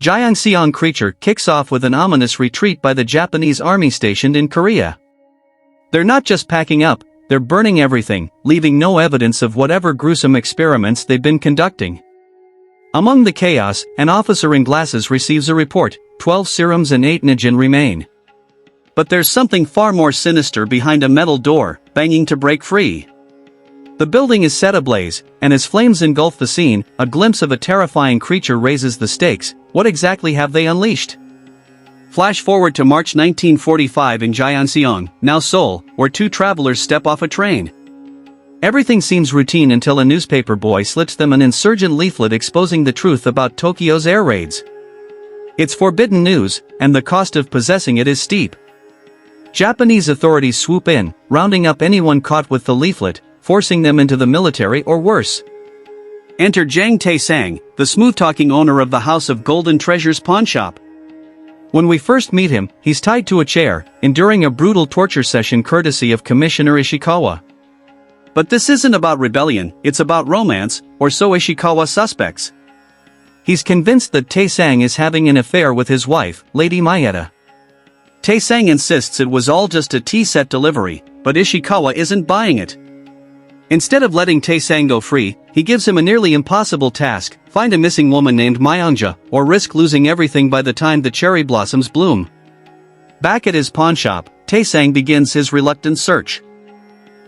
Gyeongseong Creature kicks off with an ominous retreat by the Japanese army stationed in Korea. They're not just packing up, they're burning everything, leaving no evidence of whatever gruesome experiments they've been conducting. Among the chaos, an officer in glasses receives a report, 12 serums and 8 Nijin remain. But there's something far more sinister behind a metal door, banging to break free. The building is set ablaze, and as flames engulf the scene, a glimpse of a terrifying creature raises the stakes. What exactly have they unleashed? Flash forward to March 1945 in Gyeongseong, now Seoul, where two travelers step off a train. Everything seems routine until a newspaper boy slips them an insurgent leaflet exposing the truth about Tokyo's air raids. It's forbidden news, and the cost of possessing it is steep. Japanese authorities swoop in, rounding up anyone caught with the leaflet, forcing them into the military or worse. Enter Jang Tae-sang, the smooth-talking owner of the House of Golden Treasures pawnshop. When we first meet him, he's tied to a chair, enduring a brutal torture session courtesy of Commissioner Ishikawa. But this isn't about rebellion, it's about romance, or so Ishikawa suspects. He's convinced that Tae-sang is having an affair with his wife, Lady Maeda. Tae-sang insists it was all just a tea-set delivery, but Ishikawa isn't buying it. Instead of letting Tae-sang go free, he gives him a nearly impossible task: find a missing woman named Myonja, or risk losing everything by the time the cherry blossoms bloom. Back at his pawnshop, Tae-sang begins his reluctant search.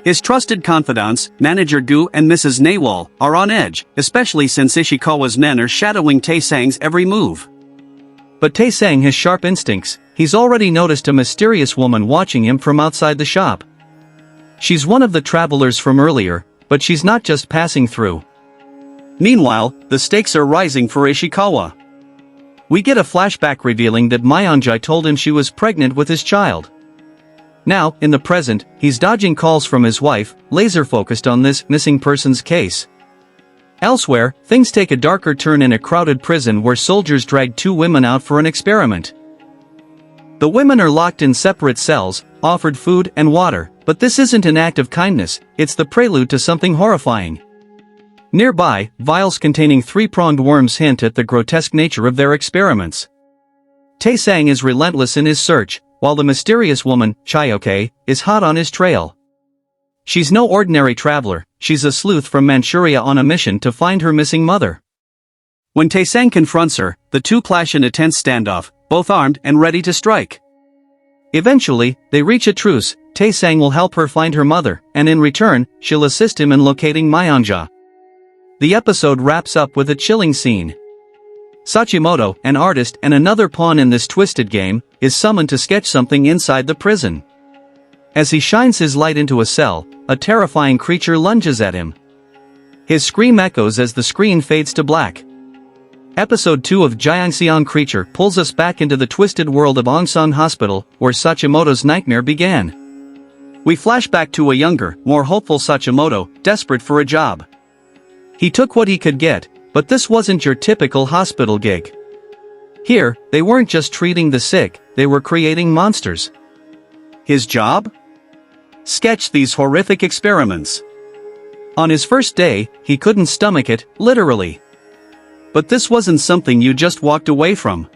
His trusted confidants, Manager Gu and Mrs. Nawal, are on edge, especially since Ishikawa's men are shadowing Tae-sang's every move. But Tae-sang has sharp instincts. He's already noticed a mysterious woman watching him from outside the shop. She's one of the travelers from earlier, but she's not just passing through. Meanwhile, the stakes are rising for Ishikawa. We get a flashback revealing that Myonja told him she was pregnant with his child. Now, in the present, he's dodging calls from his wife, laser-focused on this missing persons case. Elsewhere, things take a darker turn in a crowded prison where soldiers drag two women out for an experiment. The women are locked in separate cells, offered food and water, but this isn't an act of kindness, it's the prelude to something horrifying. Nearby, vials containing three-pronged worms hint at the grotesque nature of their experiments. Tae-sang is relentless in his search, while the mysterious woman, Chayoke, is hot on his trail. She's no ordinary traveler, she's a sleuth from Manchuria on a mission to find her missing mother. When Tae-sang confronts her, the two clash in a tense standoff, both armed and ready to strike. Eventually, they reach a truce. Tae-sang will help her find her mother, and in return, she'll assist him in locating Myonja. The episode wraps up with a chilling scene. Sachimoto, an artist and another pawn in this twisted game, is summoned to sketch something inside the prison. As he shines his light into a cell, a terrifying creature lunges at him. His scream echoes as the screen fades to black. Episode 2 of Gyeongseong Creature pulls us back into the twisted world of Onseong Hospital, where Sachimoto's nightmare began. We flash back to a younger, more hopeful Sachimoto, desperate for a job. He took what he could get, but this wasn't your typical hospital gig. Here, they weren't just treating the sick, they were creating monsters. His job? Sketch these horrific experiments. On his first day, he couldn't stomach it, literally. But this wasn't something you just walked away from.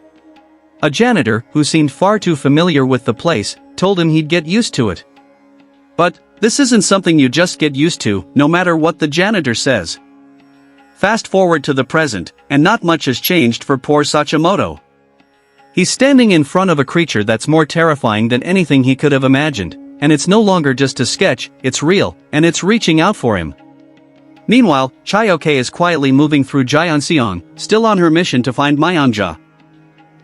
A janitor, who seemed far too familiar with the place, told him he'd get used to it. But, this isn't something you just get used to, no matter what the janitor says. Fast forward to the present, and not much has changed for poor Sachimoto. He's standing in front of a creature that's more terrifying than anything he could have imagined, and it's no longer just a sketch, it's real, and it's reaching out for him. Meanwhile, Chayoke is quietly moving through Gyeongseong, still on her mission to find Myonja.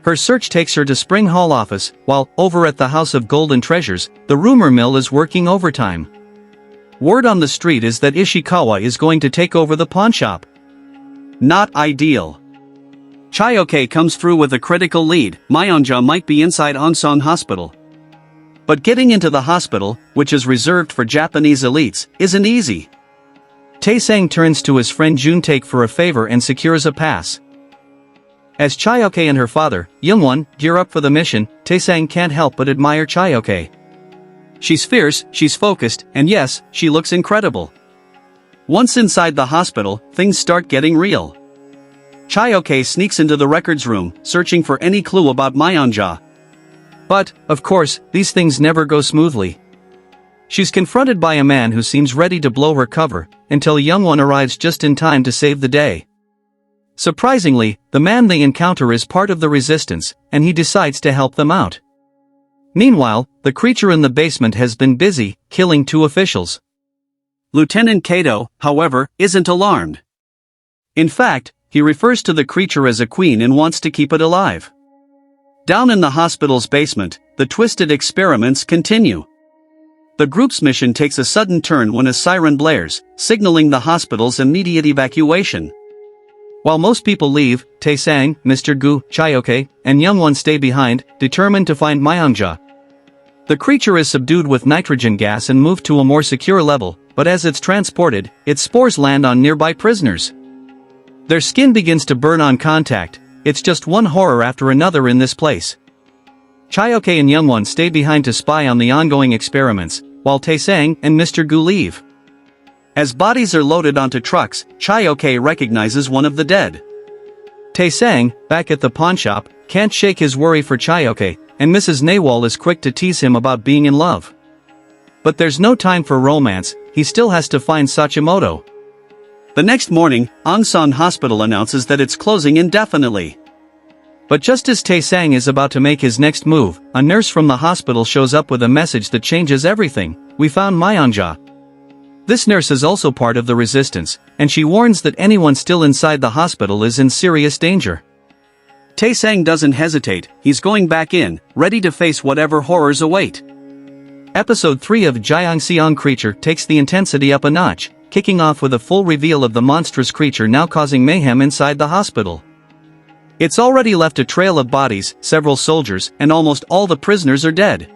Her search takes her to Spring Hall office, while, over at the House of Golden Treasures, the rumor mill is working overtime. Word on the street is that Ishikawa is going to take over the pawnshop. Not ideal. Chayoke comes through with a critical lead: Myonja might be inside Onseong Hospital. But getting into the hospital, which is reserved for Japanese elites, isn't easy. Tae-sang turns to his friend Juntae for a favor and secures a pass. As Chayoke and her father, Youngwon, gear up for the mission, Tae-sang can't help but admire Chayoke. She's fierce, she's focused, and yes, she looks incredible. Once inside the hospital, things start getting real. Chaeyoke sneaks into the records room, searching for any clue about Myeonja. But, of course, these things never go smoothly. She's confronted by a man who seems ready to blow her cover, until Youngwon arrives just in time to save the day. Surprisingly, the man they encounter is part of the resistance, and he decides to help them out. Meanwhile, the creature in the basement has been busy, killing 2 officials. Lieutenant Kato, however, isn't alarmed. In fact, he refers to the creature as a queen and wants to keep it alive. Down in the hospital's basement, the twisted experiments continue. The group's mission takes a sudden turn when a siren blares, signaling the hospital's immediate evacuation. While most people leave, Taesang, Mr. Gu, Chaeyoke, and Youngwon stay behind, determined to find Myeonja. The creature is subdued with nitrogen gas and moved to a more secure level, but as it's transported, its spores land on nearby prisoners. Their skin begins to burn on contact. It's just one horror after another in this place. Chaeyoke and Youngwon stay behind to spy on the ongoing experiments, while Taesang and Mr. Gu leave. As bodies are loaded onto trucks, Chaeyoke recognizes one of the dead. Taesang, back at the pawnshop, can't shake his worry for Chaeyoke, and Mrs. Nawal is quick to tease him about being in love. But there's no time for romance, he still has to find Sachimoto. The next morning, Onseong Hospital announces that it's closing indefinitely. But just as Taesang is about to make his next move, a nurse from the hospital shows up with a message that changes everything. We found Myeonja. This nurse is also part of the resistance, and she warns that anyone still inside the hospital is in serious danger. Taesang doesn't hesitate, he's going back in, ready to face whatever horrors await. Episode 3 of Gyeongseong Creature takes the intensity up a notch, kicking off with a full reveal of the monstrous creature now causing mayhem inside the hospital. It's already left a trail of bodies, several soldiers, and almost all the prisoners are dead.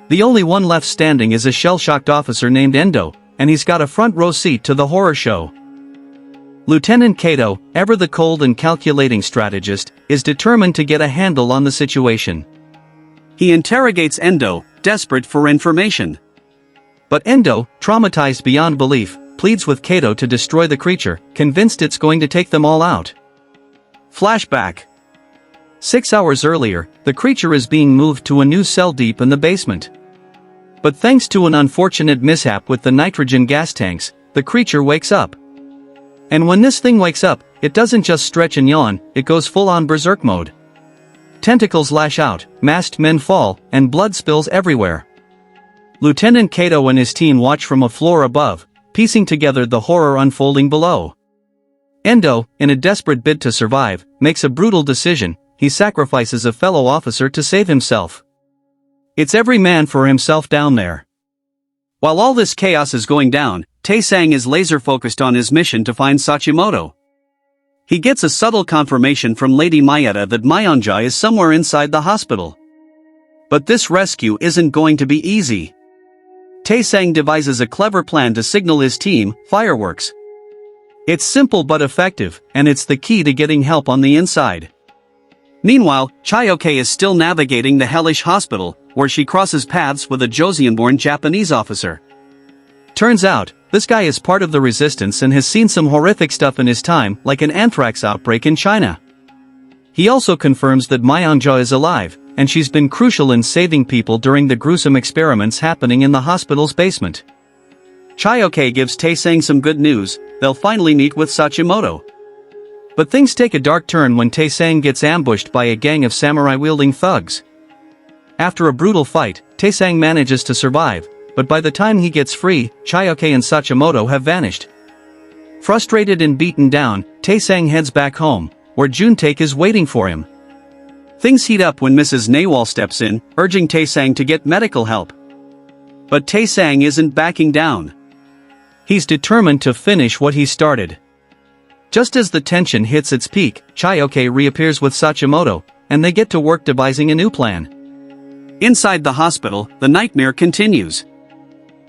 The only one left standing is a shell-shocked officer named Endo, and he's got a front-row seat to the horror show. Lieutenant Kato, ever the cold and calculating strategist, is determined to get a handle on the situation. He interrogates Endo, desperate for information. But Endo, traumatized beyond belief, pleads with Kato to destroy the creature, convinced it's going to take them all out. Flashback. 6 hours earlier, the creature is being moved to a new cell deep in the basement. But thanks to an unfortunate mishap with the nitrogen gas tanks, the creature wakes up. And when this thing wakes up, it doesn't just stretch and yawn, it goes full-on berserk mode. Tentacles lash out, masked men fall, and blood spills everywhere. Lieutenant Kato and his team watch from a floor above, piecing together the horror unfolding below. Endo, in a desperate bid to survive, makes a brutal decision. He sacrifices a fellow officer to save himself. It's every man for himself down there. While all this chaos is going down, Taesang is laser-focused on his mission to find Sachimoto. He gets a subtle confirmation from Lady Mayeta that Myeonja is somewhere inside the hospital. But this rescue isn't going to be easy. Taesang devises a clever plan to signal his team, fireworks. It's simple but effective, and it's the key to getting help on the inside. Meanwhile, Chaeyoke is still navigating the hellish hospital, where she crosses paths with a Joseon-born Japanese officer. Turns out, this guy is part of the resistance and has seen some horrific stuff in his time, like an anthrax outbreak in China. He also confirms that Myeonja is alive, and she's been crucial in saving people during the gruesome experiments happening in the hospital's basement. Chaeyoke gives Taesang some good news, they'll finally meet with Sachimoto. But things take a dark turn when Taesang gets ambushed by a gang of samurai-wielding thugs. After a brutal fight, Taesang manages to survive, but by the time he gets free, Chaeyoke and Sachimoto have vanished. Frustrated and beaten down, Taesang heads back home, where Juntaek is waiting for him. Things heat up when Mrs. Nawal steps in, urging Taesang to get medical help. But Taesang isn't backing down. He's determined to finish what he started. Just as the tension hits its peak, Chaeyoke reappears with Sachimoto, and they get to work devising a new plan. Inside the hospital, the nightmare continues.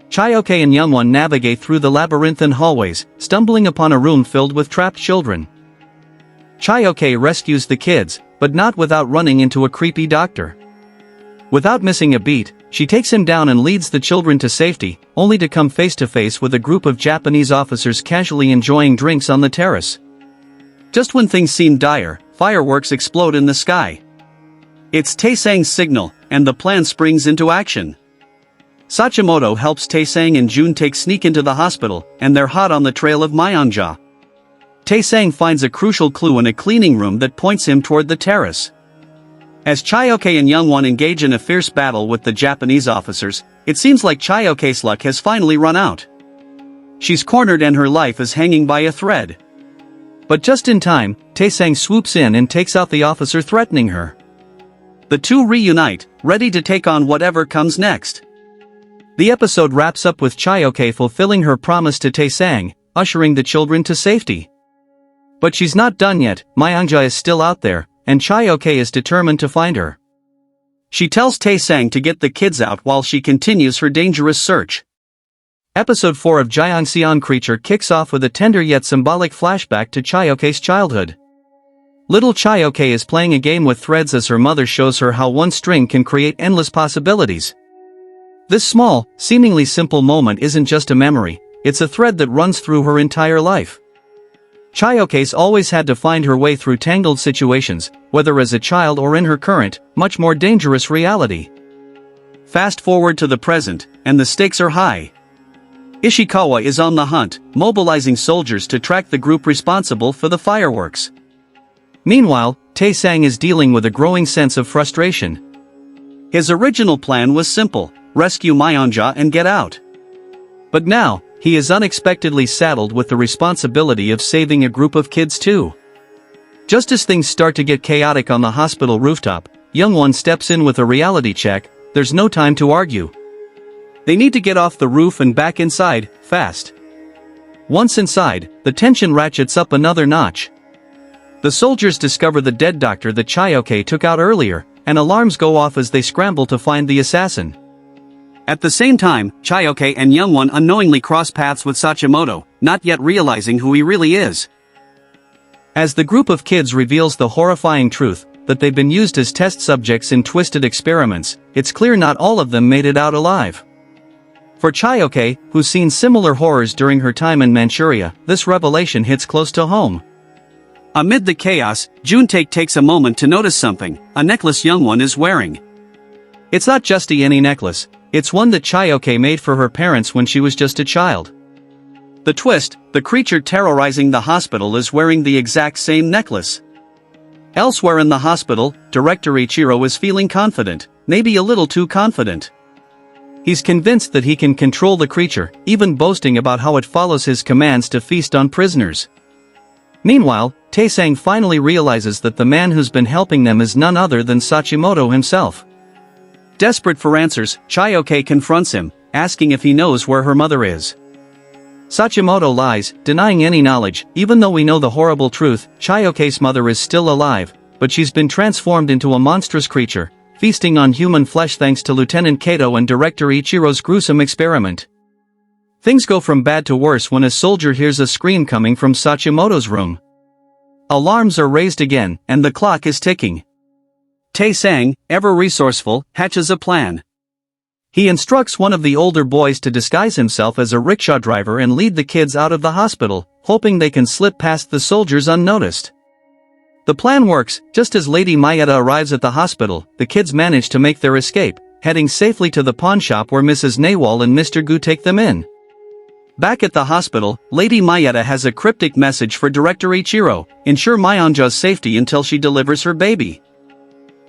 Chaeyoke and Youngwon navigate through the labyrinthine hallways, stumbling upon a room filled with trapped children. Chaeyoke rescues the kids, but not without running into a creepy doctor. Without missing a beat, she takes him down and leads the children to safety, only to come face to face with a group of Japanese officers casually enjoying drinks on the terrace. Just when things seem dire, fireworks explode in the sky. It's Taesang's signal, and the plan springs into action. Sachimoto helps Taesang and Juntae sneak into the hospital, and they're hot on the trail of Myeonja. Taesang finds a crucial clue in a cleaning room that points him toward the terrace. As Chaeyoke and Youngwon engage in a fierce battle with the Japanese officers, it seems like Chaeyoke's luck has finally run out. She's cornered and her life is hanging by a thread. But just in time, Taesang swoops in and takes out the officer threatening her. The two reunite, ready to take on whatever comes next. The episode wraps up with Chaeyoke fulfilling her promise to Taesang, ushering the children to safety. But she's not done yet. Myeonja is still out there, and Chaeyoke is determined to find her. She tells Taesang to get the kids out while she continues her dangerous search. Episode 4 of Gyeongseong Creature kicks off with a tender yet symbolic flashback to Chaeyoke's childhood. Little Chaeyoke is playing a game with threads as her mother shows her how one string can create endless possibilities. This small, seemingly simple moment isn't just a memory, it's a thread that runs through her entire life. Chaeyoke's always had to find her way through tangled situations, whether as a child or in her current, much more dangerous reality. Fast forward to the present, and the stakes are high. Ishikawa is on the hunt, mobilizing soldiers to track the group responsible for the fireworks. Meanwhile, Taesang is dealing with a growing sense of frustration. His original plan was simple: rescue Myeonja and get out. But now, he is unexpectedly saddled with the responsibility of saving a group of kids too. Just as things start to get chaotic on the hospital rooftop, Youngwon steps in with a reality check. There's no time to argue. They need to get off the roof and back inside, fast. Once inside, the tension ratchets up another notch. The soldiers discover the dead doctor that Chaeyoke took out earlier, and alarms go off as they scramble to find the assassin. At the same time, Chaeyoke and Youngwon unknowingly cross paths with Sachimoto, not yet realizing who he really is. As the group of kids reveals the horrifying truth, that they've been used as test subjects in twisted experiments, it's clear not all of them made it out alive. For Chaeyoke, who's seen similar horrors during her time in Manchuria, this revelation hits close to home. Amid the chaos, Juntae takes a moment to notice something: a necklace Youngwon is wearing. It's not just any necklace, it's one that Chaeyoke made for her parents when she was just a child. The twist: the creature terrorizing the hospital is wearing the exact same necklace. Elsewhere in the hospital, Director Ichiro is feeling confident, maybe a little too confident. He's convinced that he can control the creature, even boasting about how it follows his commands to feast on prisoners. Meanwhile, Taesang finally realizes that the man who's been helping them is none other than Sachimoto himself. Desperate for answers, Chaeyoke confronts him, asking if he knows where her mother is. Sachimoto lies, denying any knowledge. Even though we know the horrible truth, Chaeyoke's mother is still alive, but she's been transformed into a monstrous creature, feasting on human flesh thanks to Lieutenant Kato and Director Ichiro's gruesome experiment. Things go from bad to worse when a soldier hears a scream coming from Sachimoto's room. Alarms are raised again, and the clock is ticking. Taesang, ever resourceful, hatches a plan. He instructs one of the older boys to disguise himself as a rickshaw driver and lead the kids out of the hospital, hoping they can slip past the soldiers unnoticed. The plan works. Just as Lady Mayeda arrives at the hospital, the kids manage to make their escape, heading safely to the pawn shop where Mrs. Nawal and Mr. Gu take them in. Back at the hospital, Lady Mayeda has a cryptic message for Director Ichiro: ensure Myeonja's safety until she delivers her baby.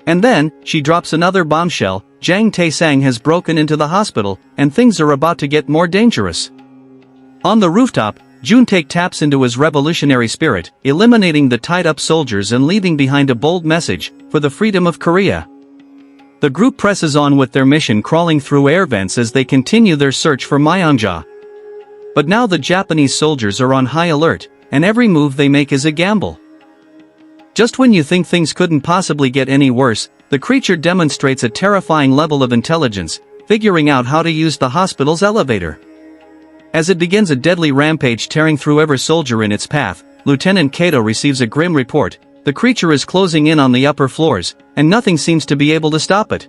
And then, she drops another bombshell: Jang Taesang has broken into the hospital, and things are about to get more dangerous. On the rooftop, Juntae taps into his revolutionary spirit, eliminating the tied-up soldiers and leaving behind a bold message: for the freedom of Korea. The group presses on with their mission, crawling through air vents as they continue their search for Myeonja. But now the Japanese soldiers are on high alert, and every move they make is a gamble. Just when you think things couldn't possibly get any worse, the creature demonstrates a terrifying level of intelligence, figuring out how to use the hospital's elevator. As it begins a deadly rampage tearing through every soldier in its path, Lieutenant Kato receives a grim report: the creature is closing in on the upper floors, and nothing seems to be able to stop it.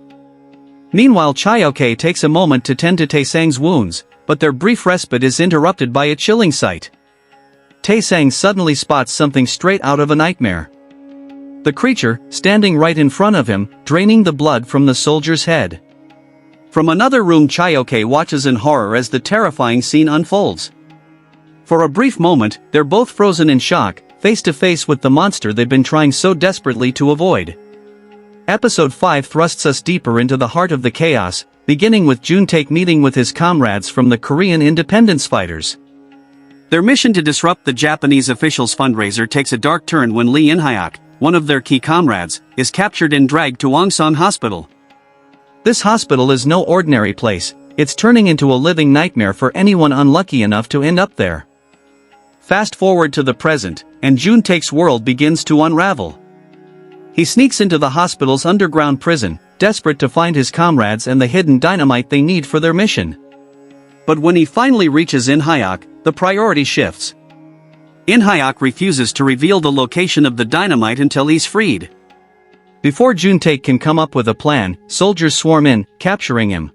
Meanwhile, Chaeyoke takes a moment to tend to Taesang's wounds, but their brief respite is interrupted by a chilling sight. Taesang suddenly spots something straight out of a nightmare. The creature, standing right in front of him, draining the blood from the soldier's head. From another room, Chayoke watches in horror as the terrifying scene unfolds. For a brief moment, they're both frozen in shock, face to face with the monster they've been trying so desperately to avoid. Episode 5 thrusts us deeper into the heart of the chaos, beginning with Juntaek meeting with his comrades from the Korean independence fighters. Their mission to disrupt the Japanese officials' fundraiser takes a dark turn when Lee In-hyuk, one of their key comrades, is captured and dragged to Onseong Hospital. This hospital is no ordinary place, it's turning into a living nightmare for anyone unlucky enough to end up there. Fast forward to the present, and Juntaek's world begins to unravel. He sneaks into the hospital's underground prison, desperate to find his comrades and the hidden dynamite they need for their mission. But when he finally reaches In-hyuk, the priority shifts. In-hyuk refuses to reveal the location of the dynamite until he's freed. Before Juntaek can come up with a plan, soldiers swarm in, capturing him.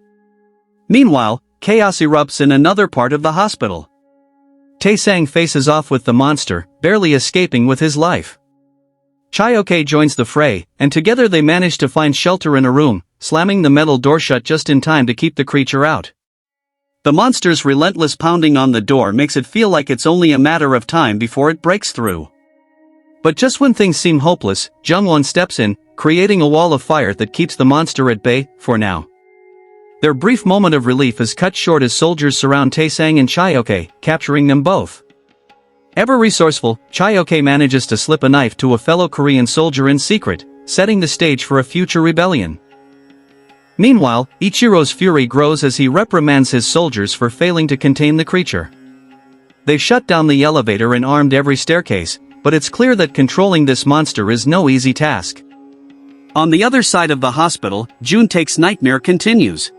Meanwhile, chaos erupts in another part of the hospital. Taesang faces off with the monster, barely escaping with his life. Chayoke joins the fray, and together they manage to find shelter in a room, slamming the metal door shut just in time to keep the creature out. The monster's relentless pounding on the door makes it feel like it's only a matter of time before it breaks through. But just when things seem hopeless, Jungwon steps in, creating a wall of fire that keeps the monster at bay, for now. Their brief moment of relief is cut short as soldiers surround Taesang and Chayoke, capturing them both. Ever resourceful, Chayoke manages to slip a knife to a fellow Korean soldier in secret, setting the stage for a future rebellion. Meanwhile, Ichiro's fury grows as he reprimands his soldiers for failing to contain the creature. They've shut down the elevator and armed every staircase, but it's clear that controlling this monster is no easy task. On the other side of the hospital, Juntaek's nightmare continues.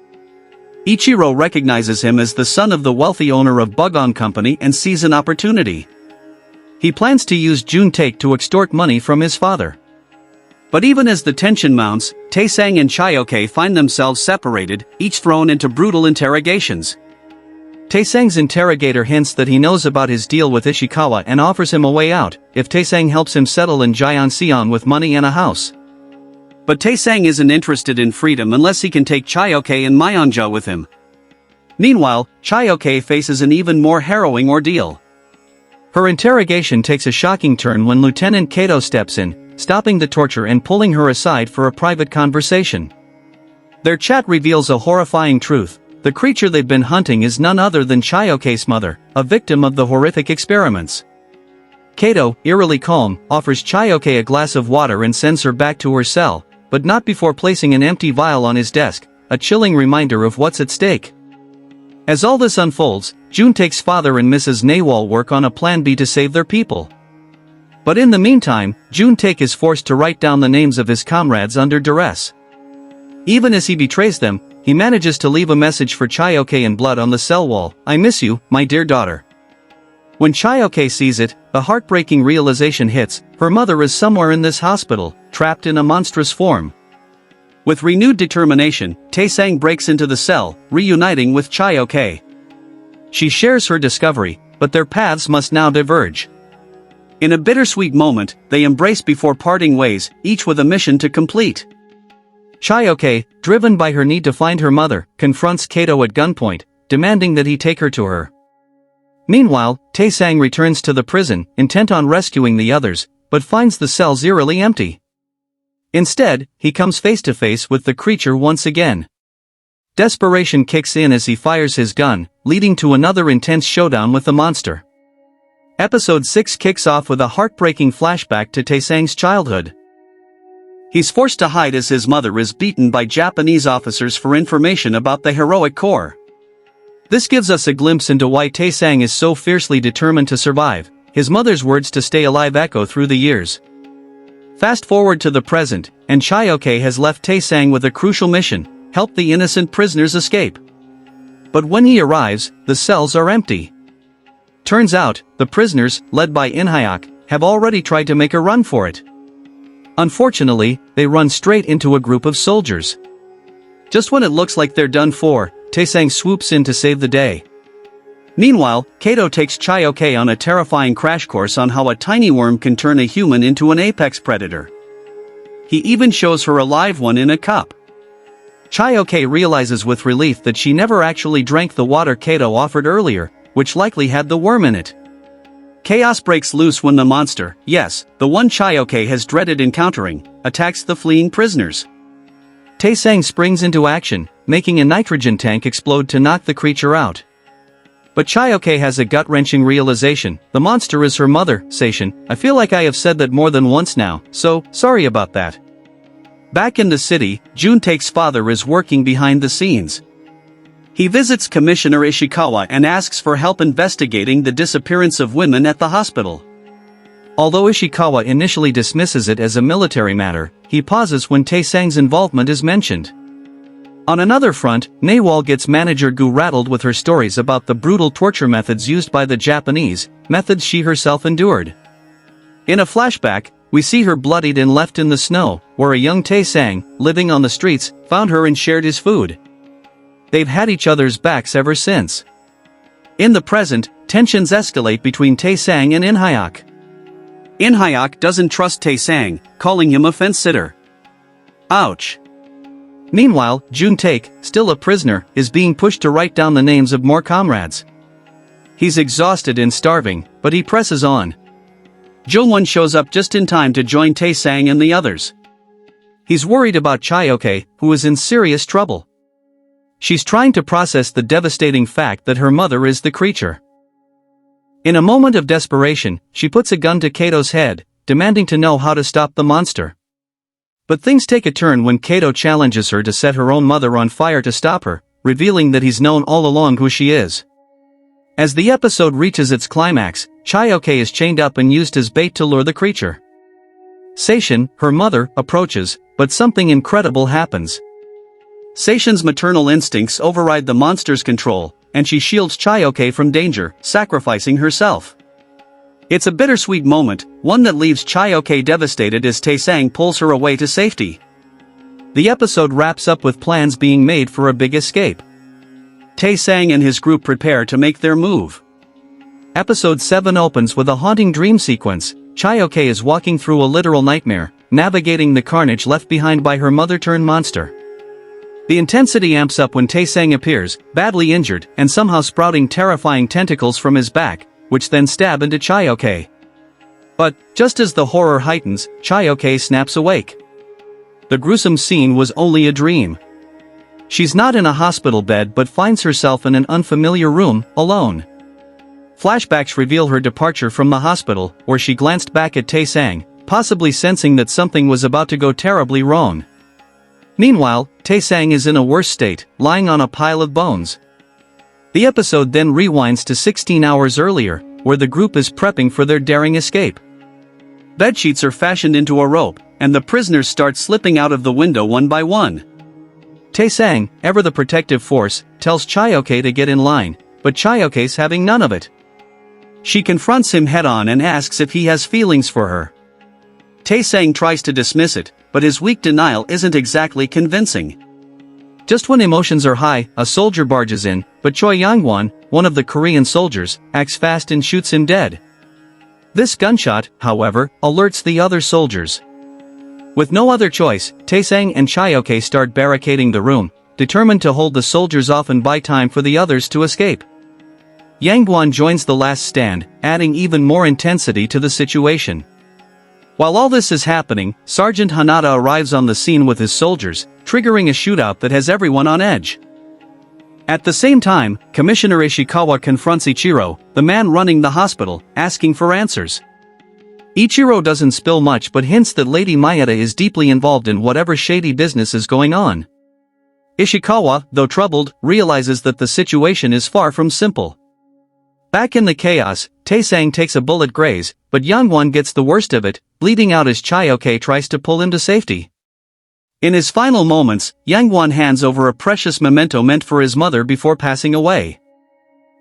Ichiro recognizes him as the son of the wealthy owner of Bugon Company and sees an opportunity. He plans to use Juntaek to extort money from his father. But even as the tension mounts, Taesang and Chayoke find themselves separated, each thrown into brutal interrogations. Taesang's interrogator hints that he knows about his deal with Ishikawa and offers him a way out, if Taesang helps him settle in Gyeongseong with money and a house. But Taesang isn't interested in freedom unless he can take Chayoke and Myonja with him. Meanwhile, Chayoke faces an even more harrowing ordeal. Her interrogation takes a shocking turn when Lieutenant Kato steps in, stopping the torture and pulling her aside for a private conversation. Their chat reveals a horrifying truth: the creature they've been hunting is none other than Chayoke's mother, a victim of the horrific experiments. Kato, eerily calm, offers Chayoke a glass of water and sends her back to her cell, but not before placing an empty vial on his desk, a chilling reminder of what's at stake. As all this unfolds, Juntaek's father and Mrs. Nawal work on a plan B to save their people. But in the meantime, Juntaek is forced to write down the names of his comrades under duress. Even as he betrays them, he manages to leave a message for Chayoke in blood on the cell wall: "I miss you, my dear daughter." When Chayoke sees it, the heartbreaking realization hits: her mother is somewhere in this hospital, trapped in a monstrous form. With renewed determination, Taesang breaks into the cell, reuniting with Chayoke. She shares her discovery, but their paths must now diverge. In a bittersweet moment, they embrace before parting ways, each with a mission to complete. Chayoke, driven by her need to find her mother, confronts Kato at gunpoint, demanding that he take her to her. Meanwhile, Taesang returns to the prison, intent on rescuing the others, but finds the cells eerily empty. Instead, he comes face to face with the creature once again. Desperation kicks in as he fires his gun, leading to another intense showdown with the monster. Episode 6 kicks off with a heartbreaking flashback to Taesang's childhood. He's forced to hide as his mother is beaten by Japanese officers for information about the heroic Corps. This gives us a glimpse into why Taesang is so fiercely determined to survive. His mother's words to stay alive echo through the years. Fast forward to the present, and Chayoke has left Taesang with a crucial mission: help the innocent prisoners escape. But when he arrives, the cells are empty. Turns out, the prisoners, led by In-hyuk, have already tried to make a run for it. Unfortunately, they run straight into a group of soldiers. Just when it looks like they're done for, Taesang swoops in to save the day. Meanwhile, Kato takes Chayoke on a terrifying crash course on how a tiny worm can turn a human into an apex predator. He even shows her a live one in a cup. Chayoke realizes with relief that she never actually drank the water Kato offered earlier, which likely had the worm in it. Chaos breaks loose when the monster, yes, the one Chayoke has dreaded encountering, attacks the fleeing prisoners. Taesang springs into action, making a nitrogen tank explode to knock the creature out. But Chayoke has a gut-wrenching realization: the monster is her mother. Seishin, I feel like I have said that more than once now, so, sorry about that. Back in the city, Juntake's father is working behind the scenes. He visits Commissioner Ishikawa and asks for help investigating the disappearance of women at the hospital. Although Ishikawa initially dismisses it as a military matter, he pauses when Taesang's involvement is mentioned. On another front, Naewol gets manager Gu rattled with her stories about the brutal torture methods used by the Japanese, methods she herself endured. In a flashback, we see her bloodied and left in the snow, where a young Taesang, living on the streets, found her and shared his food. They've had each other's backs ever since. In the present, tensions escalate between Taesang and Inhyuk. Inhyuk doesn't trust Taesang, calling him a fence-sitter. Ouch. Meanwhile, Juntake, still a prisoner, is being pushed to write down the names of more comrades. He's exhausted and starving, but he presses on. Jongwon shows up just in time to join Taesang and the others. He's worried about Chayoke, who is in serious trouble. She's trying to process the devastating fact that her mother is the creature. In a moment of desperation, she puts a gun to Kato's head, demanding to know how to stop the monster. But things take a turn when Kato challenges her to set her own mother on fire to stop her, revealing that he's known all along who she is. As the episode reaches its climax, Chayoke is chained up and used as bait to lure the creature. Seishin, her mother, approaches, but something incredible happens. Seishin's maternal instincts override the monster's control, and she shields Chayoke from danger, sacrificing herself. It's a bittersweet moment, one that leaves Chayoke devastated as Taesang pulls her away to safety. The episode wraps up with plans being made for a big escape. Taesang and his group prepare to make their move. Episode 7 opens with a haunting dream sequence. Chayoke is walking through a literal nightmare, navigating the carnage left behind by her mother-turned-monster. The intensity amps up when Taesang appears, badly injured, and somehow sprouting terrifying tentacles from his back, which then stab into Chayoke. But, just as the horror heightens, Chayoke snaps awake. The gruesome scene was only a dream. She's not in a hospital bed but finds herself in an unfamiliar room, alone. Flashbacks reveal her departure from the hospital, where she glanced back at Taesang, possibly sensing that something was about to go terribly wrong. Meanwhile, Taesang is in a worse state, lying on a pile of bones. The episode then rewinds to 16 hours earlier, where the group is prepping for their daring escape. Bedsheets are fashioned into a rope, and the prisoners start slipping out of the window one by one. Taesang, ever the protective force, tells Chayoke to get in line, but Chayoke's having none of it. She confronts him head-on and asks if he has feelings for her. Taesang tries to dismiss it, but his weak denial isn't exactly convincing. Just when emotions are high, a soldier barges in, but Choi Yangwon, one of the Korean soldiers, acts fast and shoots him dead. This gunshot, however, alerts the other soldiers. With no other choice, Taesang and Chayoke start barricading the room, determined to hold the soldiers off and buy time for the others to escape. Yangwon joins the last stand, adding even more intensity to the situation. While all this is happening, Sergeant Hanada arrives on the scene with his soldiers, triggering a shootout that has everyone on edge. At the same time, Commissioner Ishikawa confronts Ichiro, the man running the hospital, asking for answers. Ichiro doesn't spill much but hints that Lady Mayeda is deeply involved in whatever shady business is going on. Ishikawa, though troubled, realizes that the situation is far from simple. Back in the chaos, Taesang takes a bullet graze, but Yangwon gets the worst of it, bleeding out as Chayoke tries to pull him to safety. In his final moments, Yangwon hands over a precious memento meant for his mother before passing away.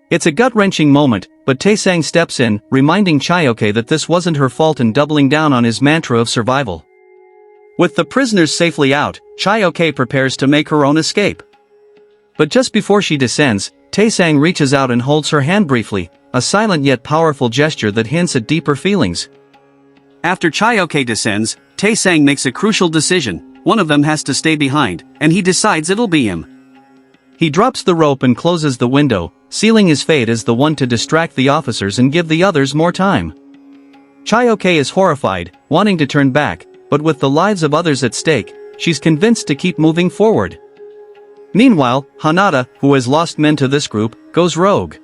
It's a gut-wrenching moment, but Taesang steps in, reminding Chayoke that this wasn't her fault and doubling down on his mantra of survival. With the prisoners safely out, Chayoke prepares to make her own escape. But just before she descends, Taesang reaches out and holds her hand briefly, a silent yet powerful gesture that hints at deeper feelings. After Chaeyoke descends, Taesang makes a crucial decision. One of them has to stay behind, and he decides it'll be him. He drops the rope and closes the window, sealing his fate as the one to distract the officers and give the others more time. Chaeyoke is horrified, wanting to turn back, but with the lives of others at stake, she's convinced to keep moving forward. Meanwhile, Hanada, who has lost men to this group, goes rogue.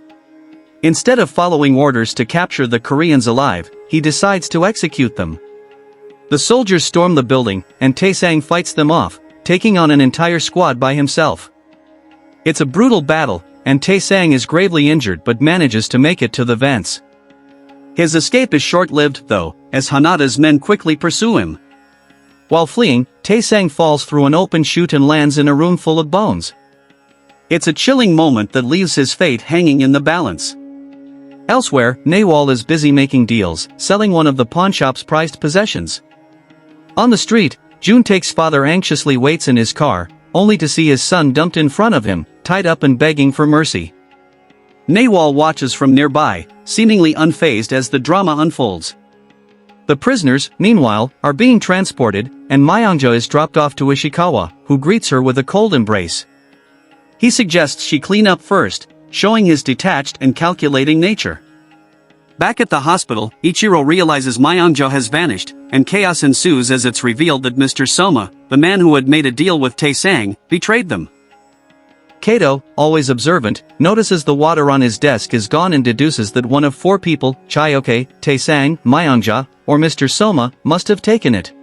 Instead of following orders to capture the Koreans alive, he decides to execute them. The soldiers storm the building, and Taesang fights them off, taking on an entire squad by himself. It's a brutal battle, and Taesang is gravely injured but manages to make it to the vents. His escape is short-lived though, as Hanada's men quickly pursue him. While fleeing, Taesang falls through an open chute and lands in a room full of bones. It's a chilling moment that leaves his fate hanging in the balance. Elsewhere, Naewol is busy making deals, selling one of the pawnshop's prized possessions. On the street, Juntaek's father anxiously waits in his car, only to see his son dumped in front of him, tied up and begging for mercy. Naewol watches from nearby, seemingly unfazed as the drama unfolds. The prisoners, meanwhile, are being transported, and Myeongjo is dropped off to Ishikawa, who greets her with a cold embrace. He suggests she clean up first, showing his detached and calculating nature. Back at the hospital, Ichiro realizes Myeongjo has vanished, and chaos ensues as it's revealed that Mr. Soma, the man who had made a deal with Taesang, betrayed them. Kato, always observant, notices the water on his desk is gone and deduces that one of 4 people, Chaeyoke, Taesang, Myeongjo, or Mr. Soma, must have taken it.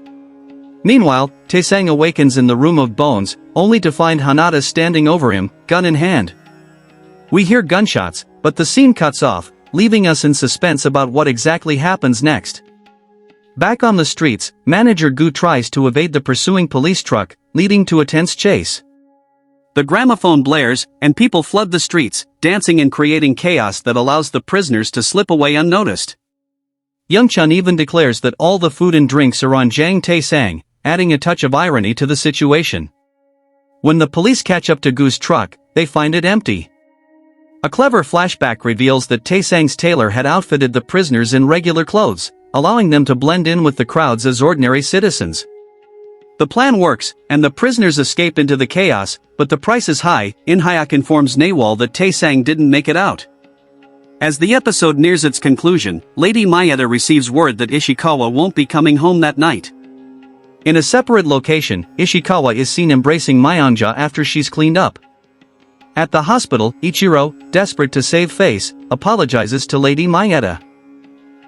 Meanwhile, Taesang awakens in the room of bones, only to find Hanada standing over him, gun in hand. We hear gunshots, but the scene cuts off, leaving us in suspense about what exactly happens next. Back on the streets, Manager Gu tries to evade the pursuing police truck, leading to a tense chase. The gramophone blares, and people flood the streets, dancing and creating chaos that allows the prisoners to slip away unnoticed. Youngchun even declares that all the food and drinks are on Jang Taesang, adding a touch of irony to the situation. When the police catch up to Gu's truck, they find it empty. A clever flashback reveals that Taesang's tailor had outfitted the prisoners in regular clothes, allowing them to blend in with the crowds as ordinary citizens. The plan works, and the prisoners escape into the chaos, but the price is high. In-hyak informs Naewol that Taesang didn't make it out. As the episode nears its conclusion, Lady Mayeda receives word that Ishikawa won't be coming home that night. In a separate location, Ishikawa is seen embracing Myeongjo after she's cleaned up. At the hospital, Ichiro, desperate to save face, apologizes to Lady Mayeda.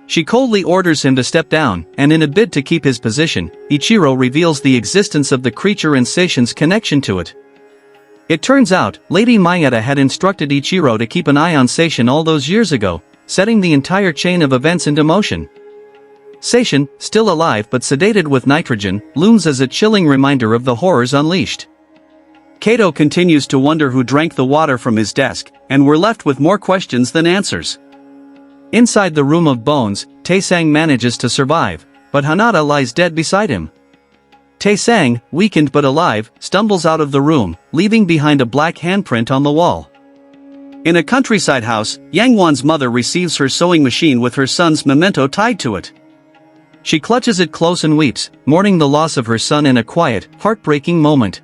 She coldly orders him to step down, and in a bid to keep his position, Ichiro reveals the existence of the creature and Seishin's connection to it. It turns out, Lady Mayeda had instructed Ichiro to keep an eye on Seishin all those years ago, setting the entire chain of events into motion. Seishin, still alive but sedated with nitrogen, looms as a chilling reminder of the horrors unleashed. Kato continues to wonder who drank the water from his desk, and we're left with more questions than answers. Inside the room of bones, Taesang manages to survive, but Hanada lies dead beside him. Taesang, weakened but alive, stumbles out of the room, leaving behind a black handprint on the wall. In a countryside house, Yangwon's mother receives her sewing machine with her son's memento tied to it. She clutches it close and weeps, mourning the loss of her son in a quiet, heartbreaking moment.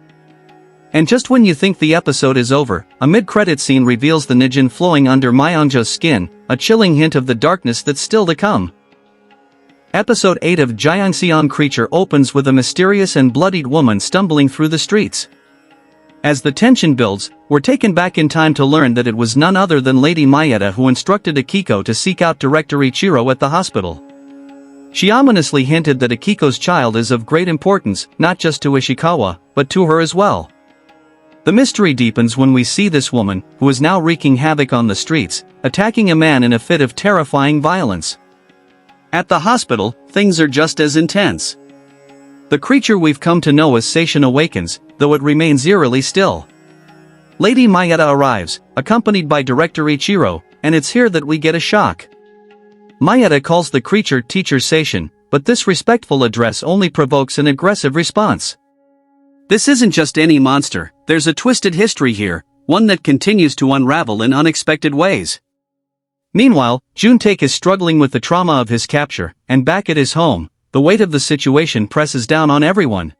And just when you think the episode is over, a mid-credit scene reveals the Nijin flowing under Myeongjo's skin, a chilling hint of the darkness that's still to come. Episode 8 of Gyeongseong Creature opens with a mysterious and bloodied woman stumbling through the streets. As the tension builds, we're taken back in time to learn that it was none other than Lady Mayeda who instructed Akiko to seek out Director Ichiro at the hospital. She ominously hinted that Akiko's child is of great importance, not just to Ishikawa, but to her as well. The mystery deepens when we see this woman, who is now wreaking havoc on the streets, attacking a man in a fit of terrifying violence. At the hospital, things are just as intense. The creature we've come to know as Seishin awakens, though it remains eerily still. Lady Mayeda arrives, accompanied by Director Ichiro, and it's here that we get a shock. Mayeda calls the creature Teacher Seishin, but this respectful address only provokes an aggressive response. This isn't just any monster, there's a twisted history here, one that continues to unravel in unexpected ways. Meanwhile, Jun-taek is struggling with the trauma of his capture, and back at his home, the weight of the situation presses down on everyone.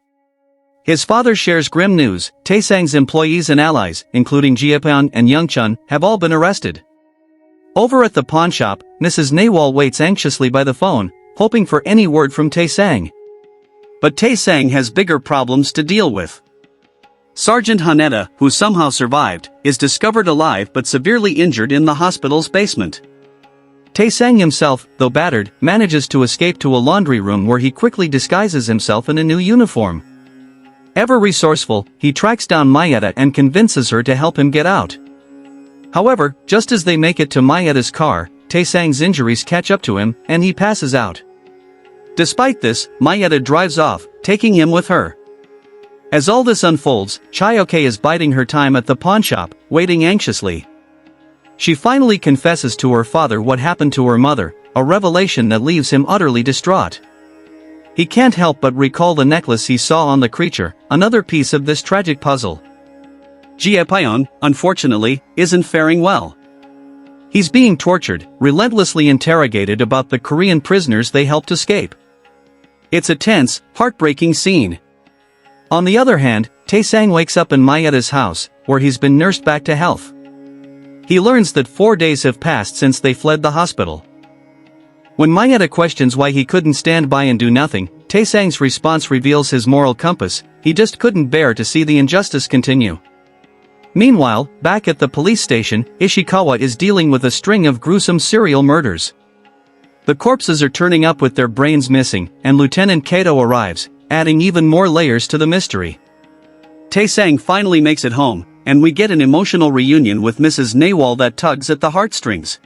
His father shares grim news: Taesang's employees and allies, including Jaepeon and Youngchun, have all been arrested. Over at the pawn shop, Mrs. Nawal waits anxiously by the phone, hoping for any word from Taesang. But Taesang has bigger problems to deal with. Sergeant Haneda, who somehow survived, is discovered alive but severely injured in the hospital's basement. Taesang himself, though battered, manages to escape to a laundry room where he quickly disguises himself in a new uniform. Ever resourceful, he tracks down Mayeda and convinces her to help him get out. However, just as they make it to Mayeda's car, Taesang's injuries catch up to him, and he passes out. Despite this, Mayeda drives off, taking him with her. As all this unfolds, Chaeyoke is biding her time at the pawn shop, waiting anxiously. She finally confesses to her father what happened to her mother, a revelation that leaves him utterly distraught. He can't help but recall the necklace he saw on the creature, another piece of this tragic puzzle. Jaepeon, unfortunately, isn't faring well. He's being tortured, relentlessly interrogated about the Korean prisoners they helped escape. It's a tense, heartbreaking scene. On the other hand, Taesang wakes up in Mayeda's house, where he's been nursed back to health. He learns that 4 days have passed since they fled the hospital. When Mayeda questions why he couldn't stand by and do nothing, Taesang's response reveals his moral compass: he just couldn't bear to see the injustice continue. Meanwhile, back at the police station, Ishikawa is dealing with a string of gruesome serial murders. The corpses are turning up with their brains missing, and Lieutenant Kato arrives, adding even more layers to the mystery. Taesang finally makes it home, and we get an emotional reunion with Mrs. Nawal that tugs at the heartstrings.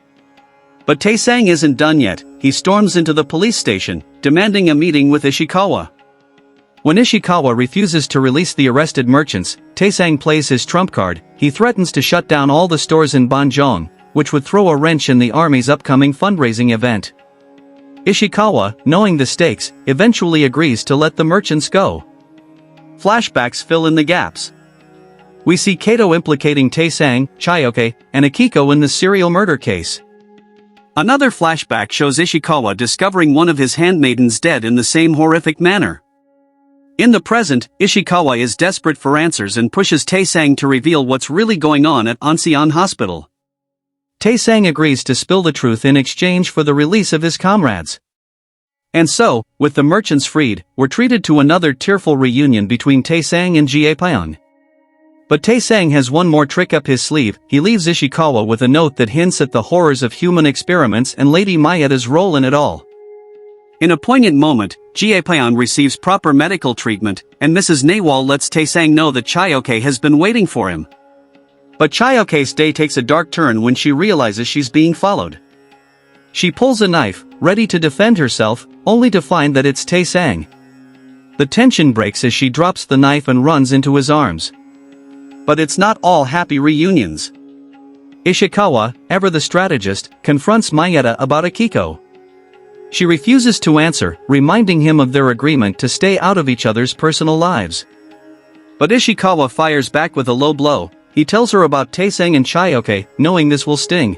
But Taesang isn't done yet. He storms into the police station, demanding a meeting with Ishikawa. When Ishikawa refuses to release the arrested merchants, Taesang plays his trump card. He threatens to shut down all the stores in Banjong, which would throw a wrench in the army's upcoming fundraising event. Ishikawa, knowing the stakes, eventually agrees to let the merchants go. Flashbacks fill in the gaps. We see Kato implicating Taesang, Chaeyoke, and Akiko in the serial murder case. Another flashback shows Ishikawa discovering one of his handmaidens dead in the same horrific manner. In the present, Ishikawa is desperate for answers and pushes Taesang to reveal what's really going on at Onseong Hospital. Taesang agrees to spill the truth in exchange for the release of his comrades. And so, with the merchants freed, we're treated to another tearful reunion between Taesang and Jaepeon. But Taesang has one more trick up his sleeve. He leaves Ishikawa with a note that hints at the horrors of human experiments and Lady Mayeda's role in it all. In a poignant moment, Jaepeon receives proper medical treatment, and Mrs. Nawal lets Taesang know that Chaeyoke has been waiting for him. But Chaeyoke's day takes a dark turn when she realizes she's being followed. She pulls a knife, ready to defend herself, only to find that it's Taesang. The tension breaks as she drops the knife and runs into his arms. But it's not all happy reunions. Ishikawa, ever the strategist, confronts Mayeda about Akiko. She refuses to answer, reminding him of their agreement to stay out of each other's personal lives. But Ishikawa fires back with a low blow. He tells her about Taesang and Chaeyoke, knowing this will sting.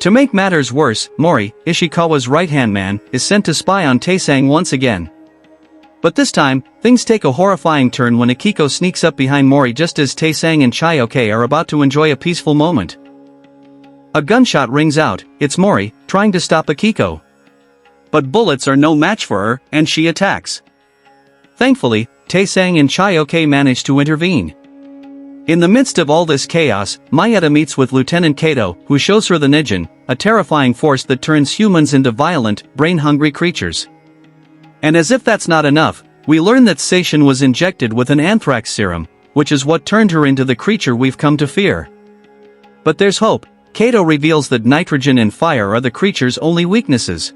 To make matters worse, Mori, Ishikawa's right-hand man, is sent to spy on Taesang once again. But this time, things take a horrifying turn when Akiko sneaks up behind Mori just as Taesang and Chaeyoke are about to enjoy a peaceful moment. A gunshot rings out. It's Mori, trying to stop Akiko. But bullets are no match for her, and she attacks. Thankfully, Taesang and Chaeyoke manage to intervene. In the midst of all this chaos, Mayeda meets with Lieutenant Kato, who shows her the Nijin, a terrifying force that turns humans into violent, brain-hungry creatures. And as if that's not enough, we learn that Seishin was injected with an anthrax serum, which is what turned her into the creature we've come to fear. But there's hope. Kato reveals that nitrogen and fire are the creature's only weaknesses.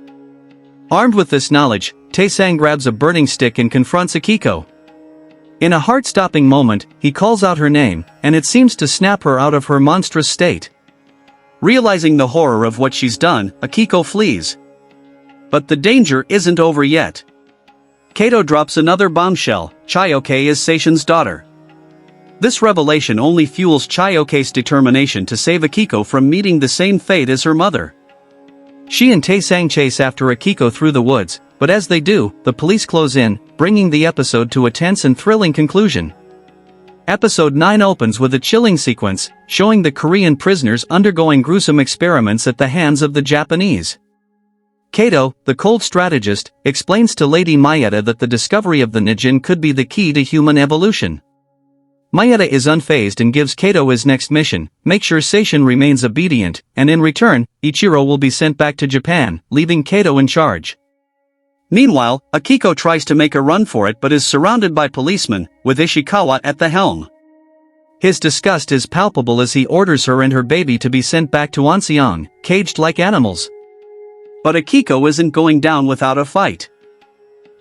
Armed with this knowledge, Taesang grabs a burning stick and confronts Akiko. In a heart-stopping moment, he calls out her name, and it seems to snap her out of her monstrous state. Realizing the horror of what she's done, Akiko flees. But the danger isn't over yet. Kato drops another bombshell. Chaeyoke is Seishin's daughter. This revelation only fuels Chayoke's determination to save Akiko from meeting the same fate as her mother. She and Tae-sang chase after Akiko through the woods, but as they do, the police close in, bringing the episode to a tense and thrilling conclusion. Episode 9 opens with a chilling sequence, showing the Korean prisoners undergoing gruesome experiments at the hands of the Japanese. Kato, the cold strategist, explains to Lady Mayeda that the discovery of the Nijin could be the key to human evolution. Mayeda is unfazed and gives Kato his next mission: make sure Seishin remains obedient, and in return, Ichiro will be sent back to Japan, leaving Kato in charge. Meanwhile, Akiko tries to make a run for it but is surrounded by policemen, with Ishikawa at the helm. His disgust is palpable as he orders her and her baby to be sent back to Onseong, caged like animals. But Akiko isn't going down without a fight.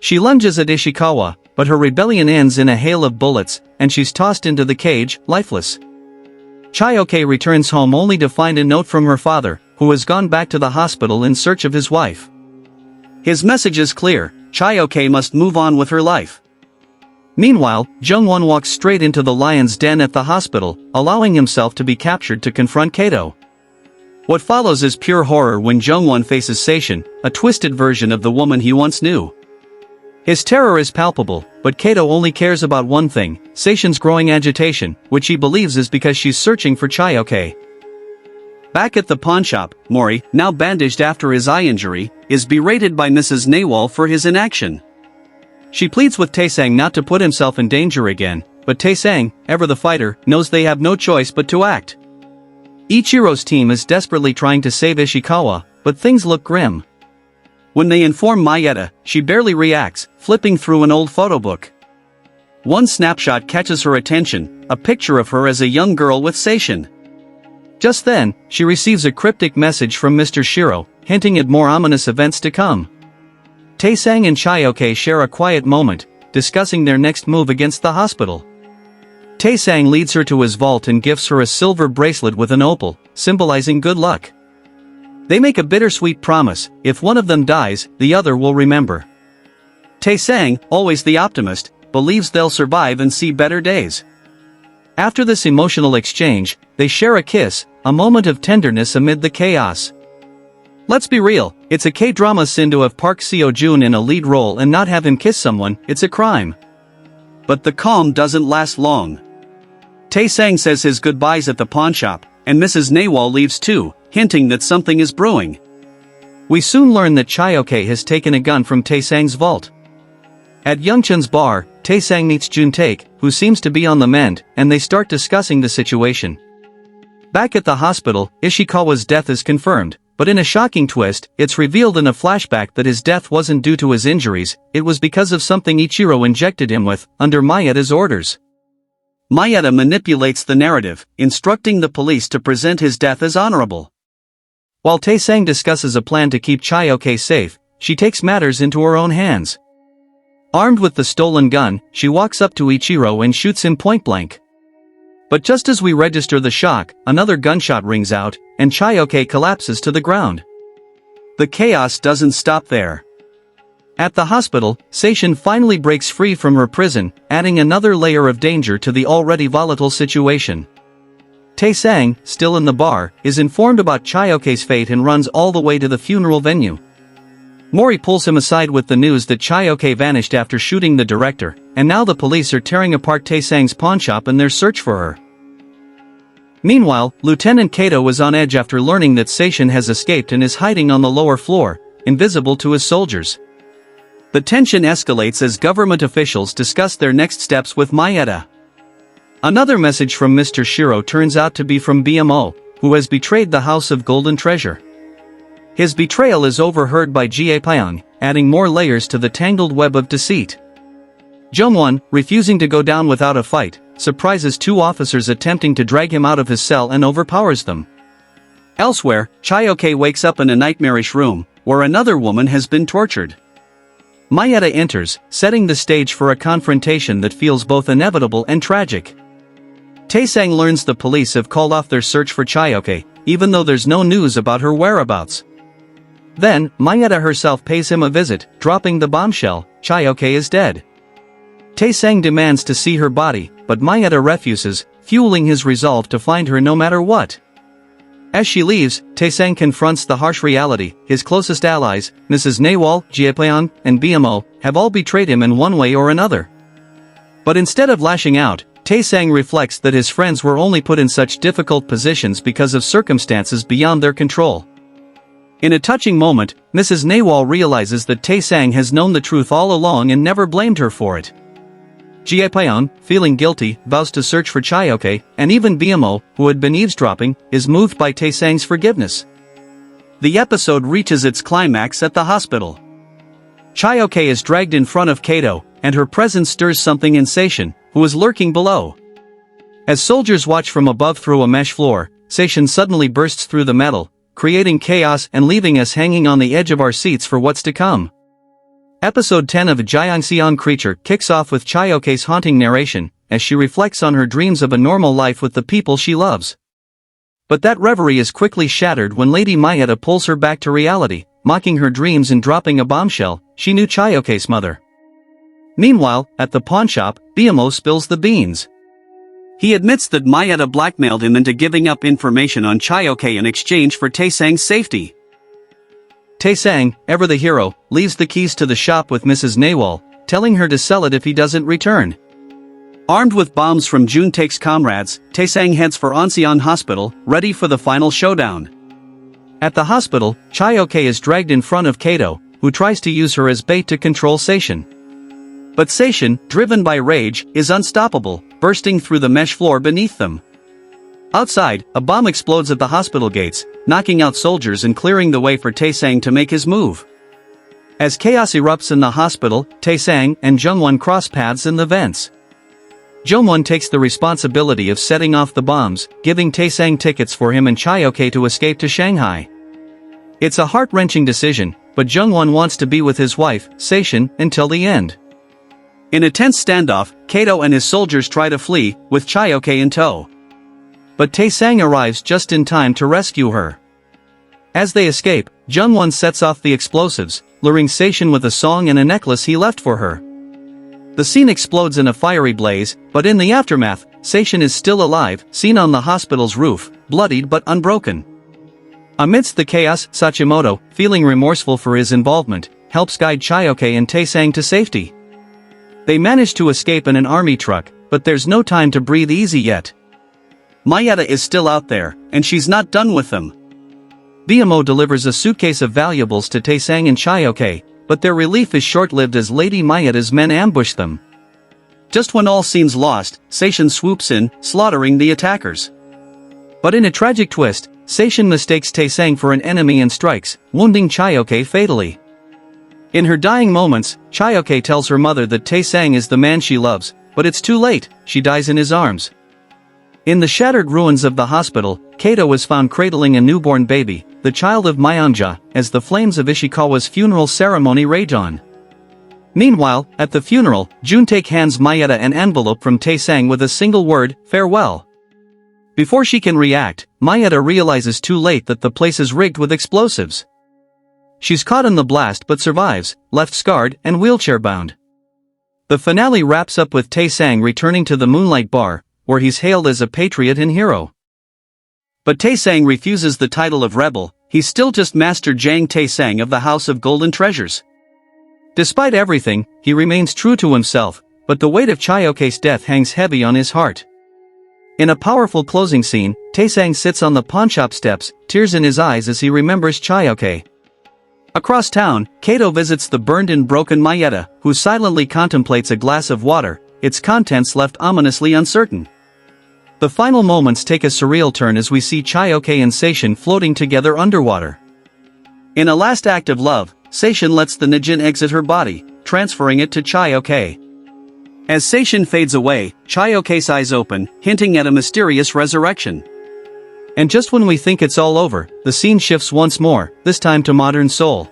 She lunges at Ishikawa, but her rebellion ends in a hail of bullets, and she's tossed into the cage, lifeless. Chayoke returns home only to find a note from her father, who has gone back to the hospital in search of his wife. His message is clear: Chayoke must move on with her life. Meanwhile, Jungwon walks straight into the lion's den at the hospital, allowing himself to be captured to confront Kato. What follows is pure horror when Jungwon faces Seishin, a twisted version of the woman he once knew. His terror is palpable, but Kato only cares about one thing: Seishin's growing agitation, which he believes is because she's searching for Chayoke. Back at the pawnshop, Mori, now bandaged after his eye injury, is berated by Mrs. Nawal for his inaction. She pleads with Tae-sang not to put himself in danger again, but Tae-sang, ever the fighter, knows they have no choice but to act. Ichiro's team is desperately trying to save Ishikawa, but things look grim. When they inform Mayeda, she barely reacts, flipping through an old photo book. One snapshot catches her attention, a picture of her as a young girl with Seishin. Just then, she receives a cryptic message from Mr. Shiro, hinting at more ominous events to come. Tae-sang and Chayoke share a quiet moment, discussing their next move against the hospital. Tae-sang leads her to his vault and gifts her a silver bracelet with an opal, symbolizing good luck. They make a bittersweet promise: if one of them dies, the other will remember. Tae-sang, always the optimist, believes they'll survive and see better days. After this emotional exchange, they share a kiss, a moment of tenderness amid the chaos. Let's be real, it's a K-drama sin to have Park Seo-joon in a lead role and not have him kiss someone. It's a crime. But the calm doesn't last long. Tae-sang says his goodbyes at the pawnshop, and Mrs. Nawal leaves too, hinting that something is brewing. We soon learn that Chayoke has taken a gun from Tae-sang's vault. At Youngchun's bar, Tae-sang meets Jun-taek, who seems to be on the mend, and they start discussing the situation. Back at the hospital, Ishikawa's death is confirmed, but in a shocking twist, it's revealed in a flashback that his death wasn't due to his injuries, it was because of something Ichiro injected him with, under Mayeda's orders. Mayeda manipulates the narrative, instructing the police to present his death as honorable. While Tae-sang discusses a plan to keep Chayoke safe, she takes matters into her own hands. Armed with the stolen gun, she walks up to Ichiro and shoots him point-blank. But just as we register the shock, another gunshot rings out, and Chayoke collapses to the ground. The chaos doesn't stop there. At the hospital, Seishin finally breaks free from her prison, adding another layer of danger to the already volatile situation. Tae-sang, still in the bar, is informed about Chayoke's fate and runs all the way to the funeral venue. Mori pulls him aside with the news that Chayoke vanished after shooting the director, and now the police are tearing apart Tae-sang's pawnshop in their search for her. Meanwhile, Lieutenant Kato is on edge after learning that Seishin has escaped and is hiding on the lower floor, invisible to his soldiers. The tension escalates as government officials discuss their next steps with Mayeda. Another message from Mr. Shiro turns out to be from BMO, who has betrayed the House of Golden Treasure. His betrayal is overheard by Gyeongseong, adding more layers to the tangled web of deceit. Jungwon, refusing to go down without a fight, surprises two officers attempting to drag him out of his cell and overpowers them. Elsewhere, Chayoke wakes up in a nightmarish room, where another woman has been tortured. Mayeda enters, setting the stage for a confrontation that feels both inevitable and tragic. Tae-sang learns the police have called off their search for Chayoke, even though there's no news about her whereabouts. Then, Mayeda herself pays him a visit, dropping the bombshell: Chayoke is dead. Tae-sang demands to see her body, but Mayeda refuses, fueling his resolve to find her no matter what. As she leaves, Taesang confronts the harsh reality. His closest allies, Mrs. Nawal, Jiepeon, and BMO, have all betrayed him in one way or another. But instead of lashing out, Taesang reflects that his friends were only put in such difficult positions because of circumstances beyond their control. In a touching moment, Mrs. Nawal realizes that Taesang has known the truth all along and never blamed her for it. Jiepeon, feeling guilty, vows to search for Chaeyoke, and even BMO, who had been eavesdropping, is moved by Taesang's forgiveness. The episode reaches its climax at the hospital. Chaeyoke is dragged in front of Kato, and her presence stirs something in Seishin, who is lurking below. As soldiers watch from above through a mesh floor, Seishin suddenly bursts through the metal, creating chaos and leaving us hanging on the edge of our seats for what's to come. Episode 10 of Gyeongseong Creature kicks off with Chaeyoke's haunting narration, as she reflects on her dreams of a normal life with the people she loves. But that reverie is quickly shattered when Lady Mayeda pulls her back to reality, mocking her dreams and dropping a bombshell. She knew Chaeyoke's mother. Meanwhile, at the pawnshop, BMO spills the beans. He admits that Mayeda blackmailed him into giving up information on Chaeyoke in exchange for Taesang's safety. Taesang, ever the hero, leaves the keys to the shop with Mrs. Nawal, telling her to sell it if he doesn't return. Armed with bombs from Juntaek's comrades, Taesang heads for Onseong Hospital, ready for the final showdown. At the hospital, Chaeyoke is dragged in front of Kato, who tries to use her as bait to control Seishin. But Seishin, driven by rage, is unstoppable, bursting through the mesh floor beneath them. Outside, a bomb explodes at the hospital gates, knocking out soldiers and clearing the way for Taesang to make his move. As chaos erupts in the hospital, Taesang and Jungwon cross paths in the vents. Jungwon takes the responsibility of setting off the bombs, giving Taesang tickets for him and Chaeyoke to escape to Shanghai. It's a heart-wrenching decision, but Jungwon wants to be with his wife, Seishin, until the end. In a tense standoff, Kato and his soldiers try to flee, with Chaeyoke in tow. But Taesang arrives just in time to rescue her. As they escape, Jungwon sets off the explosives, luring Seishin with a song and a necklace he left for her. The scene explodes in a fiery blaze, but in the aftermath, Seishin is still alive, seen on the hospital's roof, bloodied but unbroken. Amidst the chaos, Sachimoto, feeling remorseful for his involvement, helps guide Chaeyoke and Taesang to safety. They manage to escape in an army truck, but there's no time to breathe easy yet. Mayeda is still out there, and she's not done with them. BMO delivers a suitcase of valuables to Taesang and Chaeyoke, but their relief is short-lived as Lady Mayeda's men ambush them. Just when all seems lost, Seishin swoops in, slaughtering the attackers. But in a tragic twist, Seishin mistakes Taesang for an enemy and strikes, wounding Chaeyoke fatally. In her dying moments, Chaeyoke tells her mother that Taesang is the man she loves, but it's too late, she dies in his arms. In the shattered ruins of the hospital, Kato is found cradling a newborn baby, the child of Myeonja, as the flames of Ishikawa's funeral ceremony rage on. Meanwhile, at the funeral, Juntaek hands Mayeda an envelope from Taesang with a single word, farewell. Before she can react, Mayeda realizes too late that the place is rigged with explosives. She's caught in the blast but survives, left scarred and wheelchair-bound. The finale wraps up with Taesang returning to the Moonlight Bar, where he's hailed as a patriot and hero. But Taesang refuses the title of rebel, he's still just Master Jang Taesang of the House of Golden Treasures. Despite everything, he remains true to himself, but the weight of Chaeyoke's death hangs heavy on his heart. In a powerful closing scene, Taesang sits on the pawnshop steps, tears in his eyes as he remembers Chaeyoke. Across town, Kato visits the burned and broken Mayeda, who silently contemplates a glass of water, its contents left ominously uncertain. The final moments take a surreal turn as we see Chaeyoke and Seishin floating together underwater. In a last act of love, Seishin lets the Najin exit her body, transferring it to Chaeyoke. As Seishin fades away, Chaeyoke's eyes open, hinting at a mysterious resurrection. And just when we think it's all over, the scene shifts once more, this time to modern Seoul.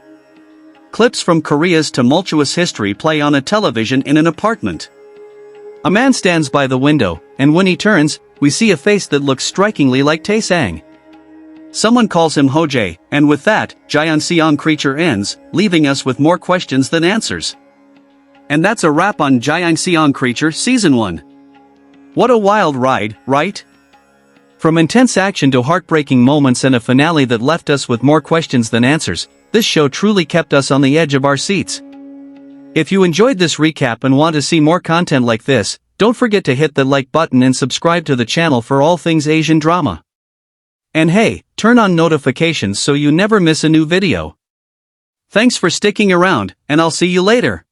Clips from Korea's tumultuous history play on a television in an apartment. A man stands by the window, and when he turns, we see a face that looks strikingly like Taesang. Someone calls him Hojae, and with that, Gyeongseong Creature ends, leaving us with more questions than answers. And that's a wrap on Gyeongseong Creature Season 1. What a wild ride, right? From intense action to heartbreaking moments and a finale that left us with more questions than answers, this show truly kept us on the edge of our seats. If you enjoyed this recap and want to see more content like this, don't forget to hit the like button and subscribe to the channel for all things Asian drama. And hey, turn on notifications so you never miss a new video. Thanks for sticking around, and I'll see you later.